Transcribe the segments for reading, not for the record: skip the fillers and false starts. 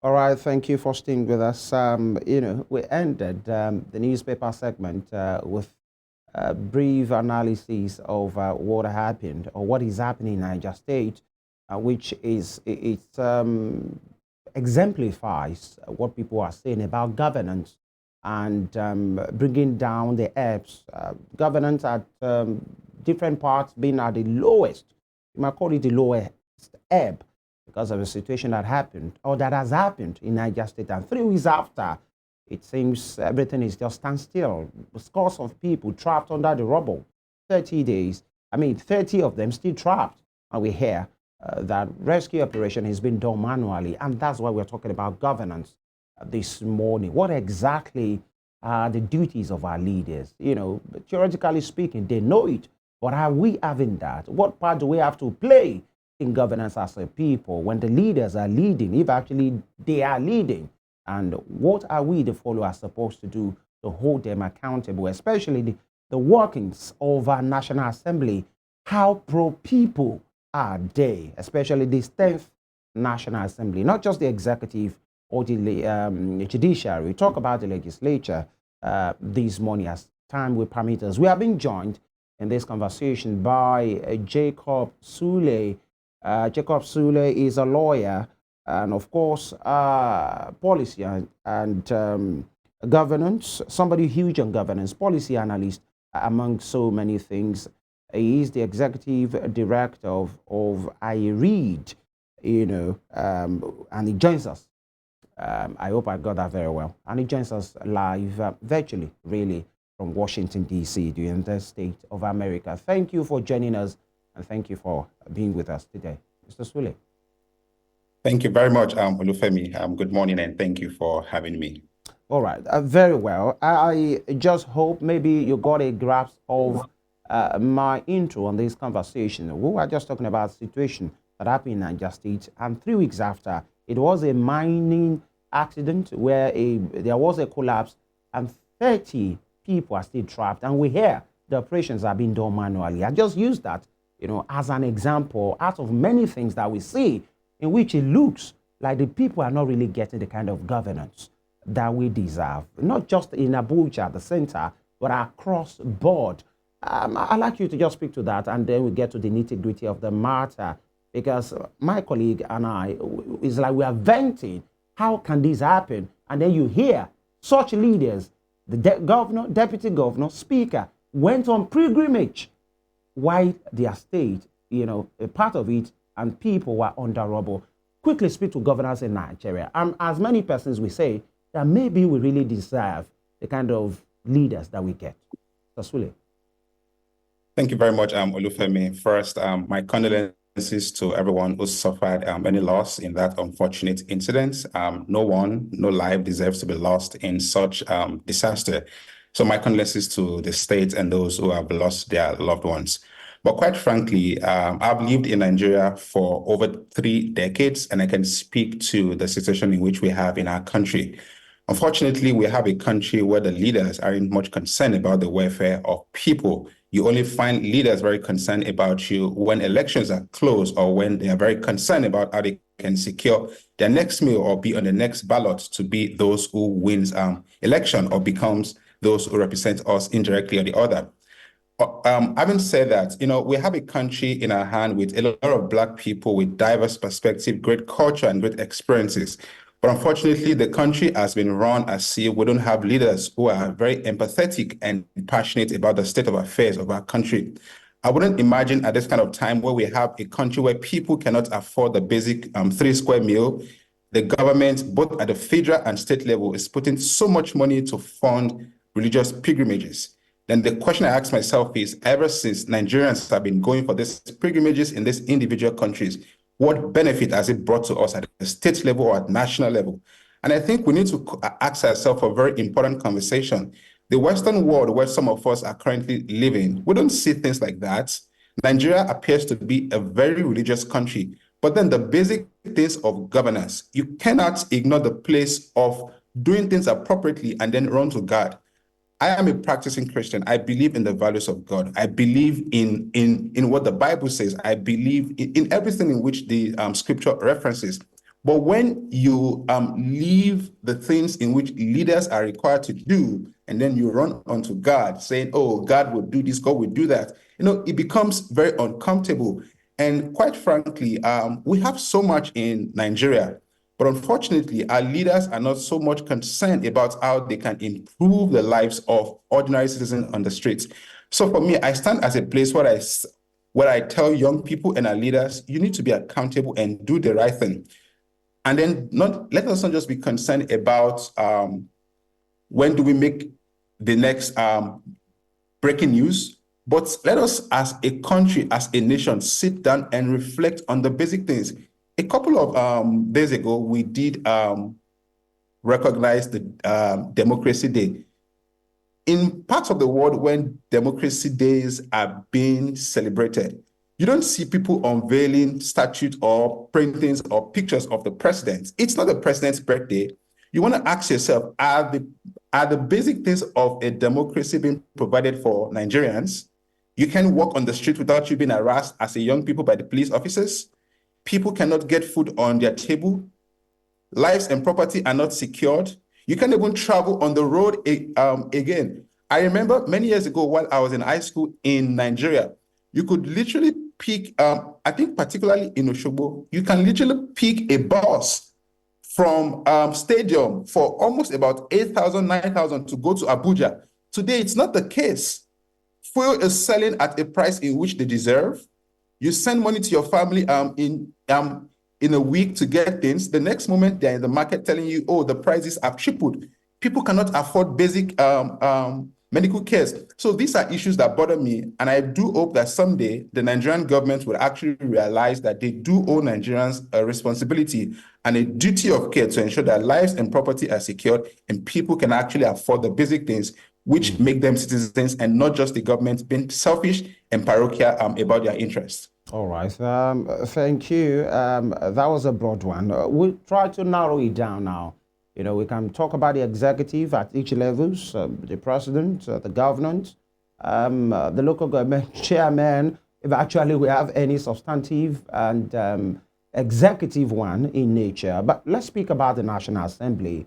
All right, thank you for staying with us. We ended the newspaper segment with a brief analysis of what happened or what is happening in Niger State, which is it exemplifies what people are saying about governance and bringing down the ebbs. Governance at different parts being at the lowest. You might call it the lowest ebb because of a situation that happened or that has happened in Niger State. And 3 weeks after, it seems everything is just standstill. Scores of people trapped under the rubble. 30 days. 30 of them still trapped. And we hear that rescue operation has been done manually. And that's why we're talking about governance this morning. What exactly are the duties of our leaders? Theoretically speaking, they know it. But are we having that? What part do we have to play in governance as a people when the leaders are leading, if actually they are leading? And what are we, the followers, supposed to do to hold them accountable, especially the workings of our National Assembly? How pro-people are they, especially this 10th National Assembly, not just the executive or the judiciary. We talk about the legislature this morning as time will permit us. We are being joined in this conversation by Jacob Sule. Jacob Sule is a lawyer and, of course, policy and governance, somebody huge on governance, policy analyst, among so many things. He is the executive director of I Read, and he joins us. I hope I got that very well. And he joins us live, virtually, really, from Washington, D.C., the United States of America. Thank you for joining us, and thank you for being with us today. Mr. Sule. Thank you very much, Olufemi. Good morning, and thank you for having me. All right, very well. I just hope maybe you got a grasp of my intro on this conversation. We were just talking about a situation that happened in Niger State, and 3 weeks after, it was a mining accident where there was a collapse, and 30 people are still trapped, and we hear the operations are being done manually. I just use that, as an example out of many things that we see in which it looks like the people are not really getting the kind of governance that we deserve, not just in Abuja, the center, but across board. I'd like you to just speak to that, and then we get to the nitty-gritty of the matter, because my colleague and I, is like we are venting, how can this happen? And then you hear such leaders, the governor, deputy governor, speaker, went on pilgrimage while their state, a part of it, and people were under rubble. Quickly speak to governors in Nigeria. And as many persons we say, that maybe we really deserve the kind of leaders that we get. Sule. Thank you very much, Olufemi. First, my condolences to everyone who suffered any loss in that unfortunate incident. No life deserves to be lost in such disaster. So my condolences to the state and those who have lost their loved ones. But quite frankly, I've lived in Nigeria for over 3 decades, and I can speak to the situation in which we have in our country. Unfortunately, we have a country where the leaders aren't much concerned about the welfare of people. You only find leaders very concerned about you when elections are close, or when they are very concerned about how they can secure their next meal or be on the next ballot to be those who wins election or becomes those who represent us indirectly or the other. Having said that, we have a country in our hand with a lot of Black people with diverse perspective, great culture, and great experiences. But unfortunately, the country has been run as if we don't have leaders who are very empathetic and passionate about the state of affairs of our country. I wouldn't imagine at this kind of time where we have a country where people cannot afford the basic 3 square meal. The government, both at the federal and state level, is putting so much money to fund religious pilgrimages. Then the question I ask myself is, ever since Nigerians have been going for these pilgrimages in these individual countries, what benefit has it brought to us at the state level or at national level? And I think we need to ask ourselves a very important conversation. The Western world, where some of us are currently living, we don't see things like that. Nigeria appears to be a very religious country, but then the basic things of governance, you cannot ignore the place of doing things appropriately and then run to God. I am a practicing Christian. I believe in the values of God. I believe in what the Bible says. I believe in everything in which the scripture references. But when you leave the things in which leaders are required to do, and then you run onto God saying, oh, God will do this, God will do that, it becomes very uncomfortable. And quite frankly, we have so much in Nigeria, but unfortunately, our leaders are not so much concerned about how they can improve the lives of ordinary citizens on the streets. So for me, I stand as a place where I tell young people and our leaders, you need to be accountable and do the right thing. And then let us not just be concerned about when do we make the next breaking news, but let us as a country, as a nation, sit down and reflect on the basic things. A couple of days ago, we did recognize the Democracy Day. In parts of the world when Democracy Days are being celebrated, you don't see people unveiling statues or printings or pictures of the president. It's not the president's birthday. You want to ask yourself, are the basic things of a democracy being provided for Nigerians? You can walk on the street without you being harassed as a young people by the police officers. People cannot get food on their table. Lives and property are not secured. You can't even travel on the road again. I remember many years ago while I was in high school in Nigeria, you could literally pick, I think particularly in Osogbo, you can literally pick a bus from stadium for almost about 8,000, 9,000 to go to Abuja. Today, it's not the case. Fuel is selling at a price in which they deserve. You send money to your family in a week to get things. The next moment they're in the market telling you, oh, the prices have tripled. People cannot afford basic medical care. So these are issues that bother me. And I do hope that someday the Nigerian government will actually realize that they do owe Nigerians a responsibility and a duty of care to ensure that lives and property are secured and people can actually afford the basic things which make them citizens and not just the government being selfish and parochial about their interests. All right. Thank you. That was a broad one. We'll try to narrow it down now. We can talk about the executive at each levels, the president, the government, the local government chairman, if actually we have any substantive and executive one in nature. But let's speak about the National Assembly.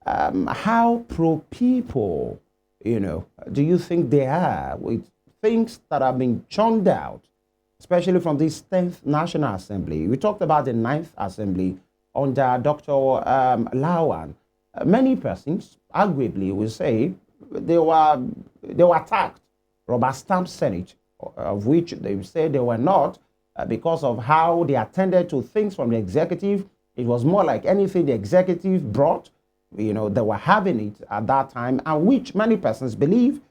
How pro-people, do you think they are with things that are being churned out, especially from this 10th National Assembly? We talked about the 9th Assembly under Dr. Lawan. Many persons, arguably, will say they were attacked, rubber stamp Senate, of which they say they were not, because of how they attended to things from the executive. It was more like anything the executive brought, they were having it at that time, and which many persons believe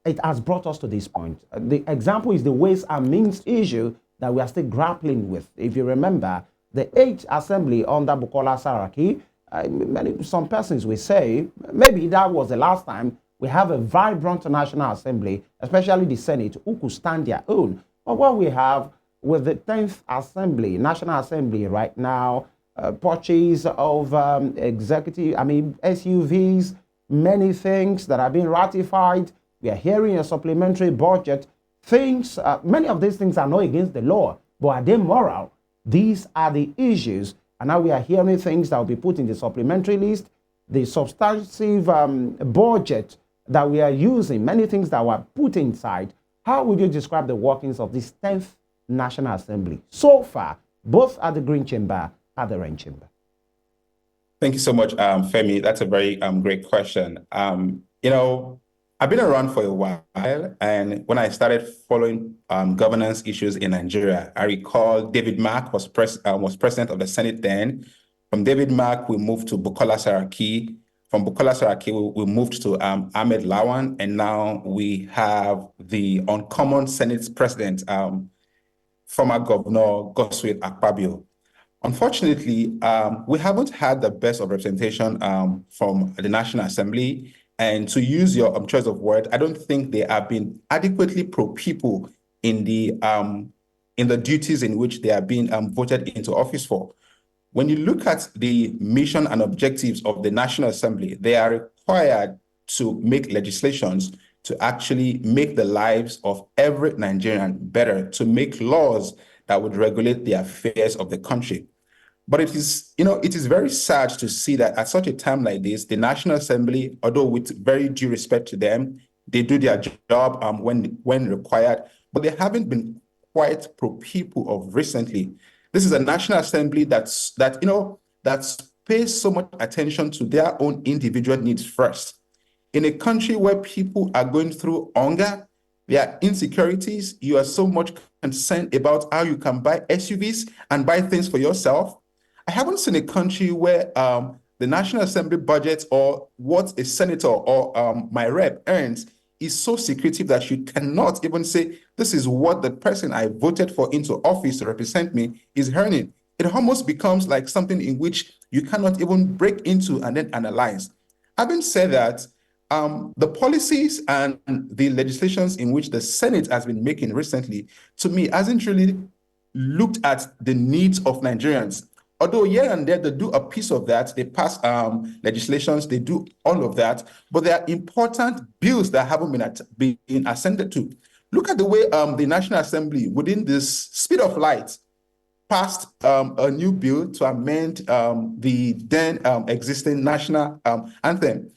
it has brought us to this point. The example is the ways and means issue that we are still grappling with. If you remember, the 8th Assembly under Bukola Saraki, some persons will say, maybe that was the last time we have a vibrant National Assembly, especially the Senate, who could stand their own. But what we have with the 10th Assembly, National Assembly right now, purchase of SUVs, many things that have been ratified. We are hearing a supplementary budget. Things, many of these things are not against the law, but are they moral? These are the issues. And now we are hearing things that will be put in the supplementary list, the substantive budget that we are using, many things that were put inside. How would you describe the workings of this 10th National Assembly so far, both at the Green Chamber and the Red Chamber? Thank you so much, Femi. That's a very great question. I've been around for a while, and when I started following governance issues in Nigeria, I recall David Mark was president of the Senate then. From David Mark, we moved to Bukola Saraki. From Bukola Saraki, we moved to Ahmed Lawan, and now we have the uncommon Senate president, former Governor Godswill Akpabio. Unfortunately, we haven't had the best of representation from the National Assembly. And to use your choice of word, I don't think they have been adequately pro-people in the duties in which they are being voted into office for. When you look at the mission and objectives of the National Assembly, they are required to make legislations to actually make the lives of every Nigerian better, to make laws that would regulate the affairs of the country. But it is, it is very sad to see that at such a time like this, the National Assembly, although with very due respect to them, they do their job when required, but they haven't been quite pro-people of recently. This is a National Assembly that pays so much attention to their own individual needs first. In a country where people are going through hunger, there are insecurities, you are so much concerned about how you can buy SUVs and buy things for yourself. I haven't seen a country where the National Assembly budget or what a senator or my rep earns is so secretive that you cannot even say, this is what the person I voted for into office to represent me is earning. It almost becomes like something in which you cannot even break into and then analyze. Having said that, the policies and the legislations in which the Senate has been making recently, to me, hasn't really looked at the needs of Nigerians. Although here and there they do a piece of that, they pass legislations, they do all of that, but there are important bills that haven't been ascended to. Look at the way the National Assembly, within this speed of light, passed a new bill to amend the then existing national anthem.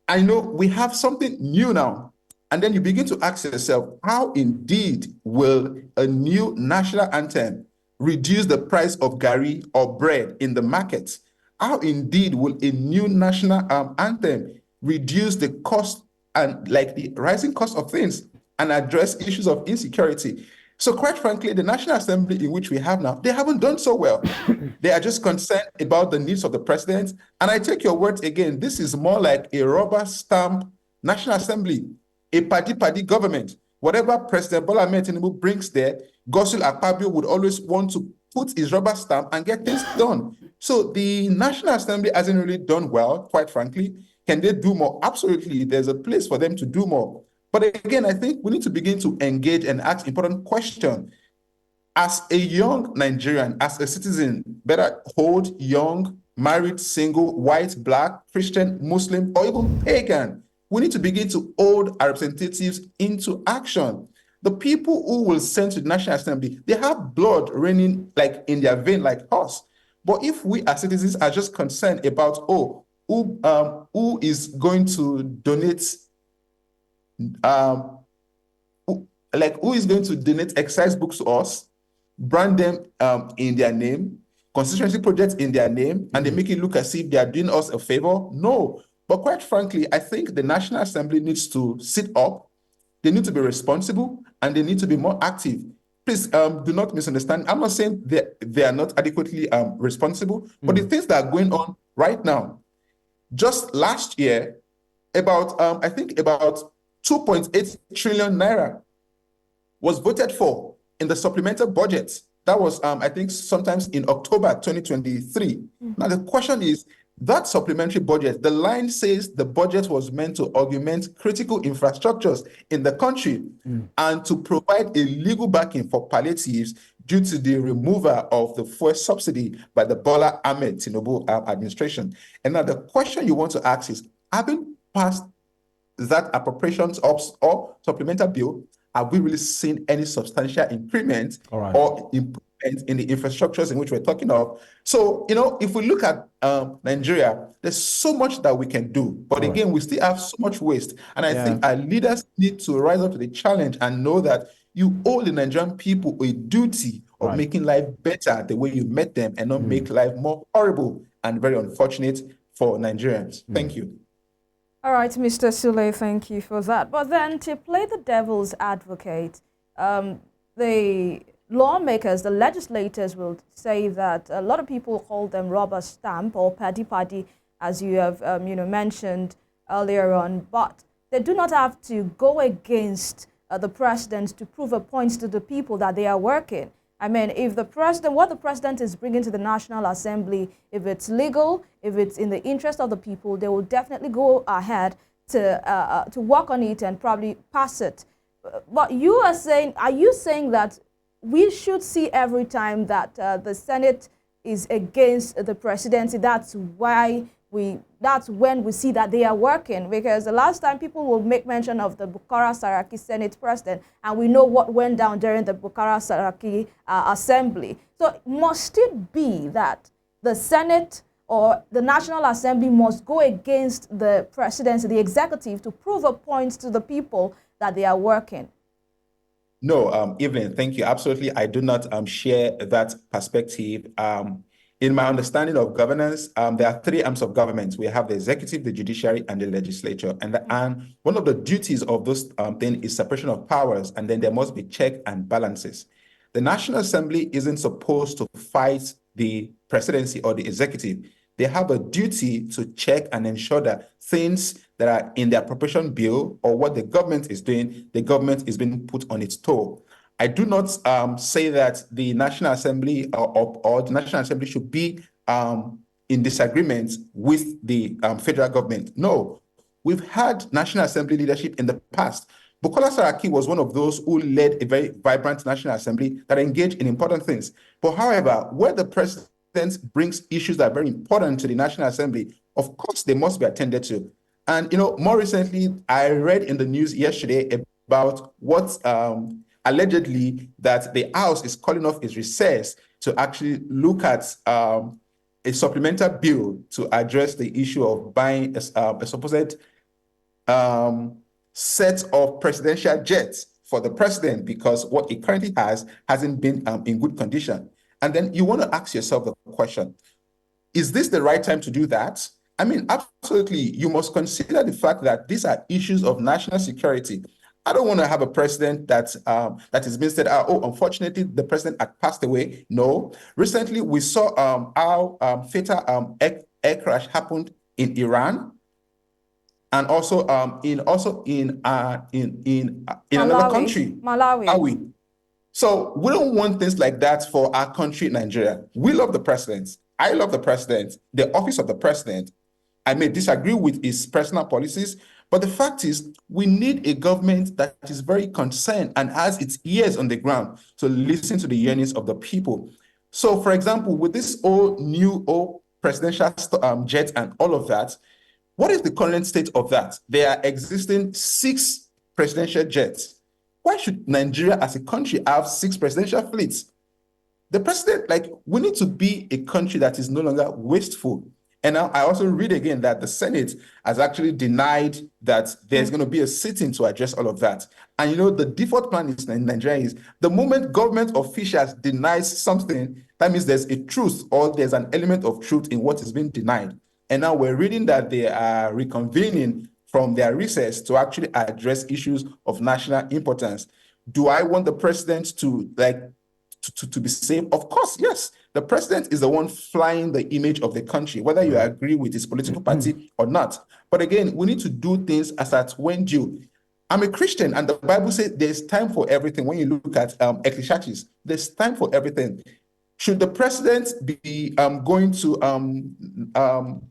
I know we have something new now. And then you begin to ask yourself, how indeed will a new national anthem reduce the price of gari or bread in the market? How indeed will a new national anthem reduce the cost and like the rising cost of things and address issues of insecurity? So quite frankly, the National Assembly in which we have now, they haven't done so well. They are just concerned about the needs of the president. And I take your words again, this is more like a rubber stamp National Assembly, a party government. Whatever President Bola Ahmed Tinubu brings there, Godswill Akpabio would always want to put his rubber stamp and get things done. So the National Assembly hasn't really done well, quite frankly. Can they do more? Absolutely. There's a place for them to do more. But again, I think we need to begin to engage and ask important questions. As a young Nigerian, as a citizen, better hold young, married, single, white, black, Christian, Muslim, or even pagan. We need to begin to hold our representatives into action. The people who will send to the National Assembly, they have blood running like in their vein like us. But if we as citizens are just concerned about, who is going to donate who is going to donate exercise books to us, brand them in their name, constituency projects in their name, and they make it look as if they are doing us a favor? No. But quite frankly, I think the National Assembly needs to sit up, they need to be responsible, and they need to be more active. Please do not misunderstand. I'm not saying they are not adequately responsible, but the things that are going on right now, just last year, I think about 2.8 trillion naira was voted for in the supplemental budget. That was, I think, sometimes in October 2023. Now, the question is, that supplementary budget, the line says the budget was meant to augment critical infrastructures in the country and to provide a legal backing for palliatives due to the removal of the fuel subsidy by the Bola Ahmed Tinubu administration. And now the question you want to ask is, having passed that appropriations or supplemental bill, have we really seen any substantial increment or improvement in the infrastructures in which we're talking of? So, if we look at Nigeria, there's so much that we can do. But again, we still have so much waste. And I think our leaders need to rise up to the challenge and know that you owe the Nigerian people a duty of making life better the way you met them and not make life more horrible and very unfortunate for Nigerians. Thank you. All right, Mr. Sule, thank you for that. But then to play the devil's advocate, the lawmakers, the legislators will say that a lot of people call them rubber stamp or paddy, as you have mentioned earlier on, but they do not have to go against the president to prove a point to the people that they are working. I mean, if the president, what the president is bringing to the National Assembly, if it's legal, if it's in the interest of the people, they will definitely go ahead to work on it and probably pass it. But you are saying, are you saying that we should see every time that the Senate is against the presidency? That's when we see that they are working, because the last time people will make mention of the Bukola Saraki Senate president, and we know what went down during the Bukola Saraki assembly. So must it be that the Senate or the National Assembly must go against the presidency, the executive, to prove a point to the people that they are working? No, Evelyn, thank you. Absolutely, I do not share that perspective. In my understanding of governance, there are three arms of government. We have the executive, the judiciary, and the legislature. And one of the duties of those things is separation of powers, and then there must be check and balances. The National Assembly isn't supposed to fight the presidency or the executive. They have a duty to check and ensure that things that are in the appropriation bill or what the government is doing, the government is being put on its toe. I do not say that the National Assembly or the National Assembly should be in disagreement with the federal government. No, we've had National Assembly leadership in the past. Bukola Saraki was one of those who led a very vibrant National Assembly that engaged in important things. But however, where the president brings issues that are very important to the National Assembly, of course, they must be attended to. And, more recently, I read in the news yesterday about what allegedly that the House is calling off its recess to actually look at a supplemental bill to address the issue of buying a supposed set of presidential jets for the president, because what he currently has hasn't been in good condition. And then you want to ask yourself the question, is this the right time to do that? I mean, absolutely, you must consider the fact that these are issues of national security. I don't want to have a president that is being said, oh, unfortunately, the president had passed away. No. Recently, we saw how fatal air crash happened in Iran, and also in another country, Malawi. So we don't want things like that for our country, Nigeria. We love the president. I love the president, the office of the president. I may disagree with his personal policies, but the fact is we need a government that is very concerned and has its ears on the ground to listen to the yearnings of the people. So, for example, with this new presidential jet and all of that, what is the current state of that? There are existing 6 presidential jets. Why should Nigeria as a country have 6 presidential fleets? The president, we need to be a country that is no longer wasteful. And now I also read again that the Senate has actually denied that there's going to be a sitting to address all of that. And the default plan in Nigeria is the moment government officials denies something, that means there's a truth or there's an element of truth in what is being denied. And now we're reading that they are reconvening from their recess to actually address issues of national importance. Do I want the president to be safe? Of course, yes. The president is the one flying the image of the country, whether you agree with his political party or not. But again, we need to do things as at when due. I'm a Christian, and the Bible says there's time for everything. When you look at Ecclesiastes, there's time for everything. Should the president be going to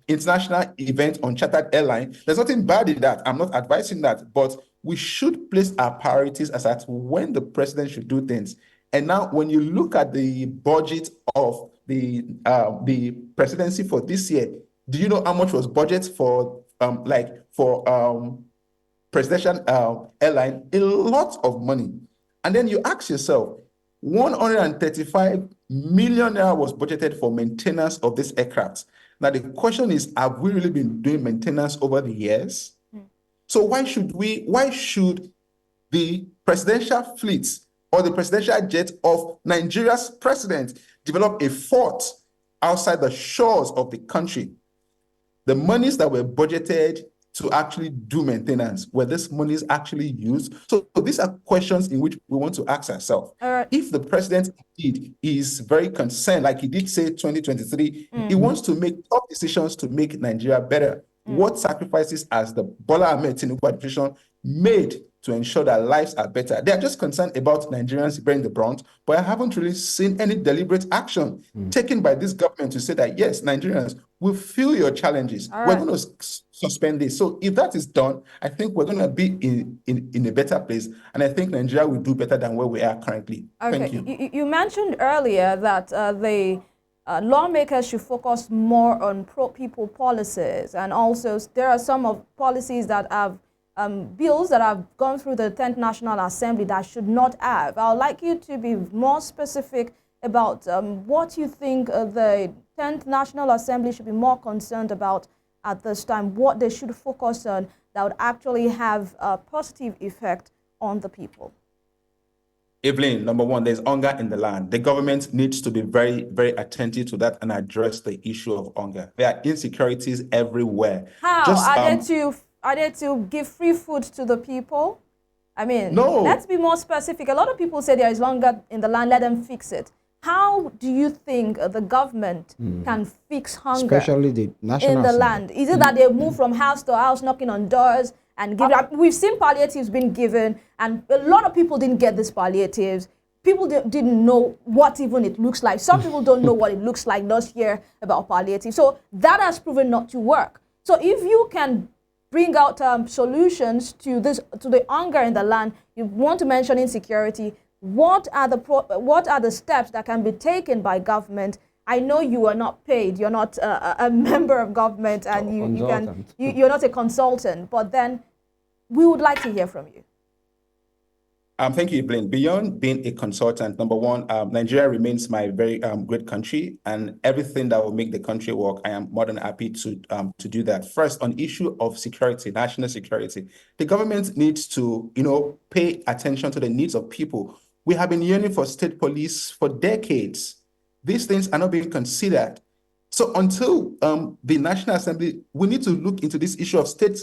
international event on chartered airline? There's nothing bad in that. I'm not advising that, but we should place our priorities as at when the president should do things. And now, when you look at the budget of the presidency for this year, do you know how much was budget for presidential airline? A lot of money. And then you ask yourself, 135 million naira was budgeted for maintenance of this aircraft. Now, the question is, have we really been doing maintenance over the years? So why should the presidential fleet or the presidential jet of Nigeria's president develop a fort outside the shores of the country? The monies that were budgeted to actually do maintenance, were these monies actually used? So these are questions in which we want to ask ourselves. If the president indeed is very concerned, like he did say 2023, he wants to make tough decisions to make Nigeria better. What sacrifices has the Bola Ahmed Tinubu administration made to ensure that lives are better? They are just concerned about Nigerians bearing the brunt, but I haven't really seen any deliberate action taken by this government to say that, yes, Nigerians will feel your challenges. We're going to suspend this. So if that is done, I think we're going to be in a better place. And I think Nigeria will do better than where we are currently. Okay. Thank you. You mentioned earlier that the lawmakers should focus more on pro-people policies. And also there are some of policies that have bills that have gone through the 10th National Assembly that should not have. I would like you to be more specific about what you think the 10th National Assembly should be more concerned about at this time, what they should focus on that would actually have a positive effect on the people? Evelyn, number one, there's hunger in the land. The government needs to be very, very attentive to that and address the issue of hunger. There are insecurities everywhere. How? Are they to give free food to the people? I mean, no. Let's be more specific. A lot of people say there is hunger in the land, let them fix it. How do you think the government can fix hunger, especially the national in the assembly land? Is it that they move from house to house, knocking on doors and give? We've seen palliatives being given, and a lot of people didn't get these palliatives. People didn't know what even it looks like. Some people don't know what it looks like, just hear about palliative. So that has proven not to work. So if you can bring out solutions to the hunger in the land, you want to mention insecurity. What are the steps that can be taken by government? I know you are not paid. You're not a member of government, and you're not a consultant. But then, we would like to hear from you. Thank you, Evelyn. Beyond being a consultant, number one, Nigeria remains my very great country, and everything that will make the country work, I am more than happy to do that. First, on issue of security, national security, the government needs to, pay attention to the needs of people. We have been yearning for state police for decades. These things are not being considered. So until the National Assembly, we need to look into this issue of state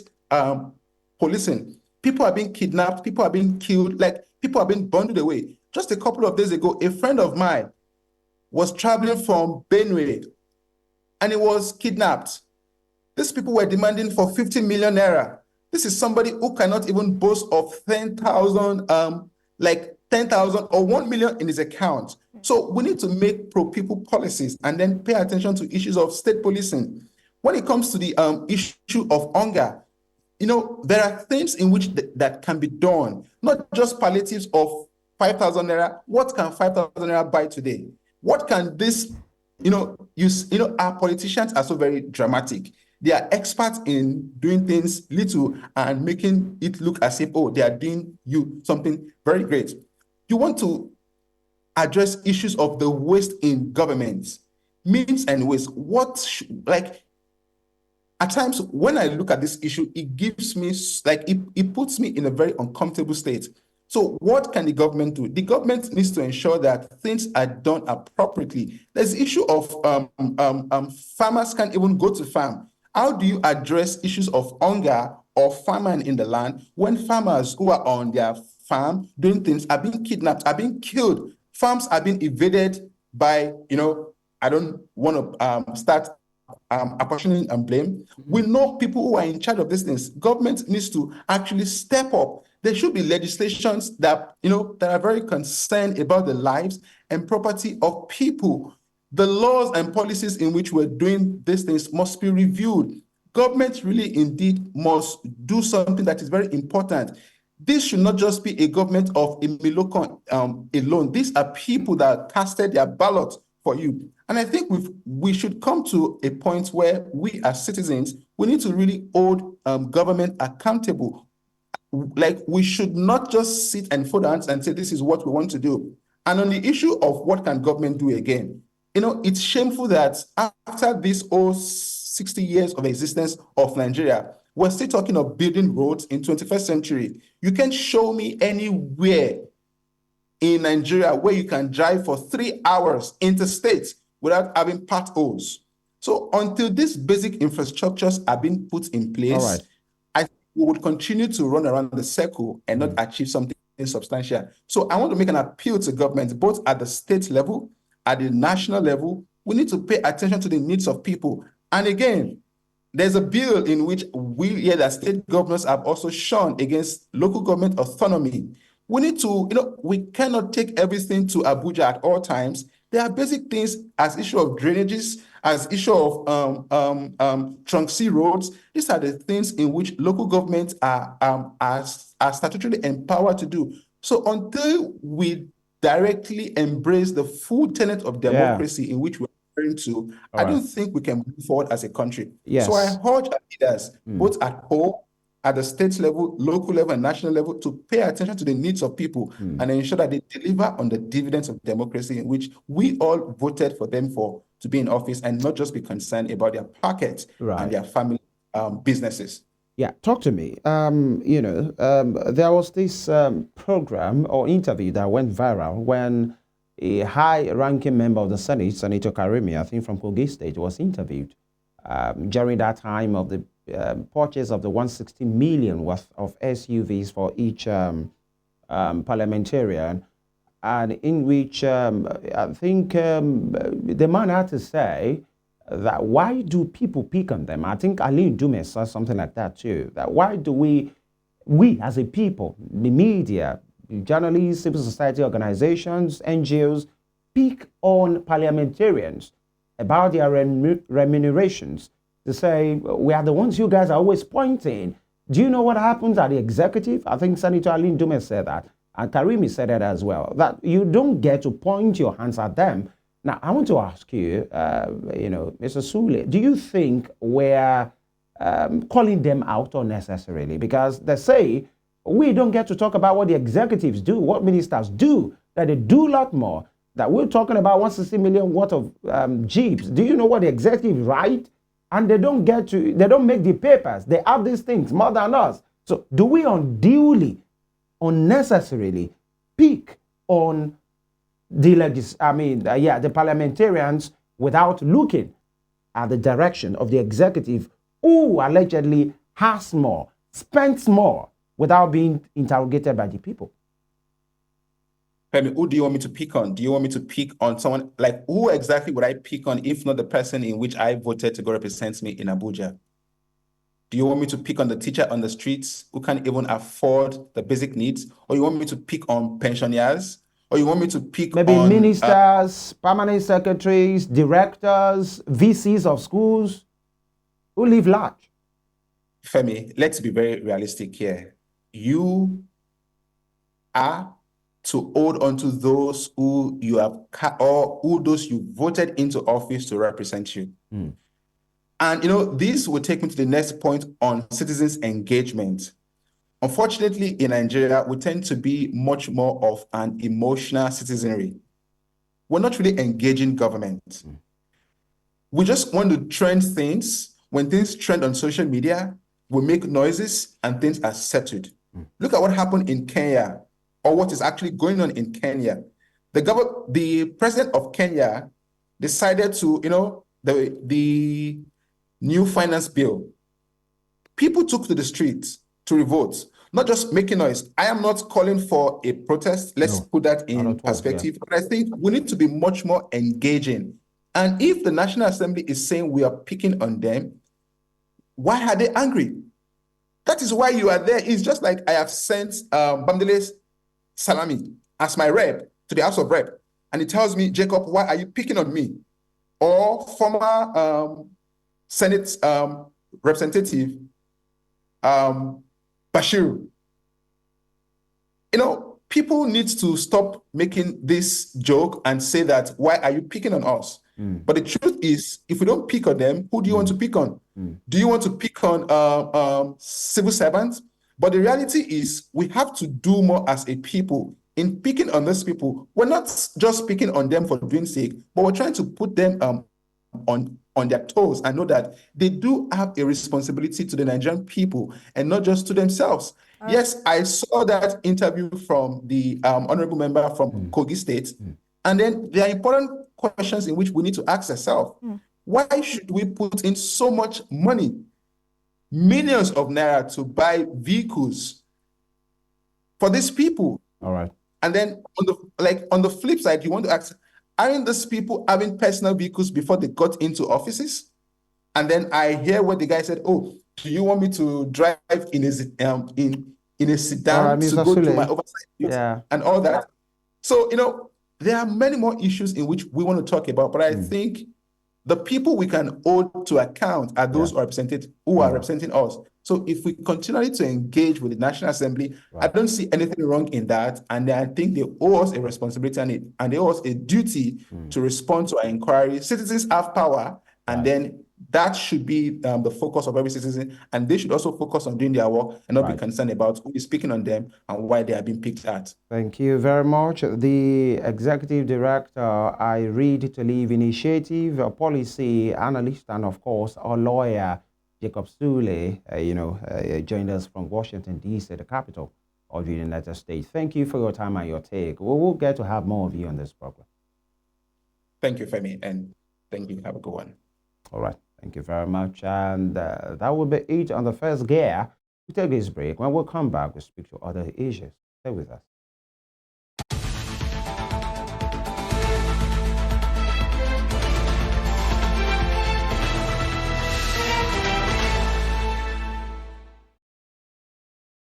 policing. People are being kidnapped, people are being killed, like people are being bundled away. Just a couple of days ago, a friend of mine was traveling from Benue and he was kidnapped. These people were demanding for 50 million naira. This is somebody who cannot even boast of 10,000, 10,000 or 1 million in his account. So we need to make pro-people policies and then pay attention to issues of state policing. When it comes to the issue of hunger, there are things in which that can be done, not just palliatives of 5,000 naira. What can 5,000 naira buy today? What can this, use? Our politicians are so very dramatic. They are experts in doing things little and making it look as if, they are doing you something very great. You want to address issues of the waste in government, means and waste. At times, when I look at this issue, it gives me, it puts me in a very uncomfortable state. So what can the government do? The government needs to ensure that things are done appropriately. There's the issue of farmers can't even go to farm. How do you address issues of hunger or famine in the land when farmers who are on their farm doing things are being kidnapped, are being killed? Farms are being invaded by, I don't want to start apportioning and blame. We know people who are in charge of these things. Government needs to actually step up. There should be legislations that are very concerned about the lives and property of people. The laws and policies in which we're doing these things must be reviewed. Government really indeed must do something that is very important. This should not just be a government of a Milocon alone. These are people that casted their ballot for you. And I think we should come to a point where we as citizens, we need to really hold government accountable. Like, we should not just sit and fold hands and say, this is what we want to do. And on the issue of what can government do again, it's shameful that after this 60 years of existence of Nigeria, we're still talking of building roads in 21st century. You can't show me anywhere in Nigeria where you can drive for 3 hours interstate without having potholes. So until these basic infrastructures are being put in place, I think we would continue to run around the circle and not achieve something substantial. So I want to make an appeal to government, both at the state level, at the national level. We need to pay attention to the needs of people. And again, there's a bill in which we hear that state governors have also shown against local government autonomy. We need to, we cannot take everything to Abuja at all times. There are basic things as issue of drainages, as issue of trunk C roads. These are the things in which local governments are statutorily empowered to do. So until we directly embrace the full tenet of democracy in which we're referring to, I don't think we can move forward as a country. So I urge our leaders, both at home, at the state level, local level, and national level, to pay attention to the needs of people and ensure that they deliver on the dividends of democracy in which we all voted for them for to be in office and not just be concerned about their pockets and their family businesses. Yeah, talk to me. There was this program or interview that went viral when a high-ranking member of the Senate, Senator Karimi, I think from Kogi State, was interviewed during that time of the purchase of the 160 million worth of SUVs for each parliamentarian, and in which I think the man had to say that why do people pick on them? I think Ali Dume said something like that too. That why do we as a people, the media, journalists, civil society organizations, NGOs, pick on parliamentarians about their remunerations to say, we are the ones you guys are always pointing. Do you know what happens at the executive? I think Senator Ali Dume said that, and Karimi said it as well, that you don't get to point your hands at them. Now, I want to ask you, Mr. Sule, do you think we're calling them out unnecessarily? Because they say we don't get to talk about what the executives do, what ministers do, that they do a lot more, that we're talking about 160 million worth of Jeeps. Do you know what the executives write? And they don't make the papers. They have these things more than us. So do we unduly, unnecessarily pick on the parliamentarians without looking at the direction of the executive who allegedly has more, spends more without being interrogated by the people? Femi, who do you want me to pick on? Do you want me to pick on someone, like who exactly would I pick on if not the person in which I voted to go represent me in Abuja? Do you want me to pick on the teacher on the streets who can't even afford the basic needs? Or you want me to pick on pensioners? Or you want me to pick maybe on ministers, permanent secretaries, directors, VCs of schools who live large? Femi, let's be very realistic here. You are to hold on to those who you have or who those you voted into office to represent you. And this will take me to the next point on citizens' engagement. Unfortunately, in Nigeria, we tend to be much more of an emotional citizenry. We're not really engaging government. We just want to trend things. When things trend on social media, we make noises and things are settled. Look at what happened in Kenya, or what is actually going on in Kenya. The president of Kenya decided to, the new finance bill. People took to the streets to revolt, not just making noise. I am not calling for a protest. Let's put that in perspective. Yeah. But I think we need to be much more engaging. And if the National Assembly is saying we are picking on them, why are they angry? That is why you are there. It's just like I have sent Bamdele Salami as my rep to the House of Rep. And he tells me, Jacob, why are you picking on me? Or former Senate representative Bashir. People need to stop making this joke and say that, why are you picking on us? But the truth is, if we don't pick on them, who do you want to pick on? Do you want to pick on civil servants? But the reality is, we have to do more as a people in picking on those people. We're not just picking on them for doing sake, but we're trying to put them on their toes and know that they do have a responsibility to the Nigerian people and not just to themselves. Yes, I saw that interview from the honorable member from Kogi State. And then there are important questions in which we need to ask ourselves. Why should we put in so much money, millions of naira, to buy vehicles for these people? All right. And then on the flip side, you want to ask, aren't these people having personal vehicles before they got into offices? And then I hear what the guy said, oh, do you want me to drive in a sedan to go to my oversight and all that? So, there are many more issues in which we want to talk about, but I think the people we can hold to account are those who are representing us. So if we continue to engage with the National Assembly, I don't see anything wrong in that. And I think they owe us a responsibility and they owe us a duty to respond to our inquiry. Citizens have power, and then that should be the focus of every citizen, and they should also focus on doing their work and not be concerned about who is speaking on them and why they are being picked at. Thank you very much. The Executive Director, I Read to Live Initiative, a policy analyst, and of course, our lawyer, Jacob Sule, joined us from Washington, D.C., the capital of the United States. Thank you for your time and your take. We will get to have more of you on this program. Thank you, Femi, and thank you. Have a good one. All right. Thank you very much. And that will be it on the first gear. We take this break. When we come back, we'll speak to other issues. Stay with us.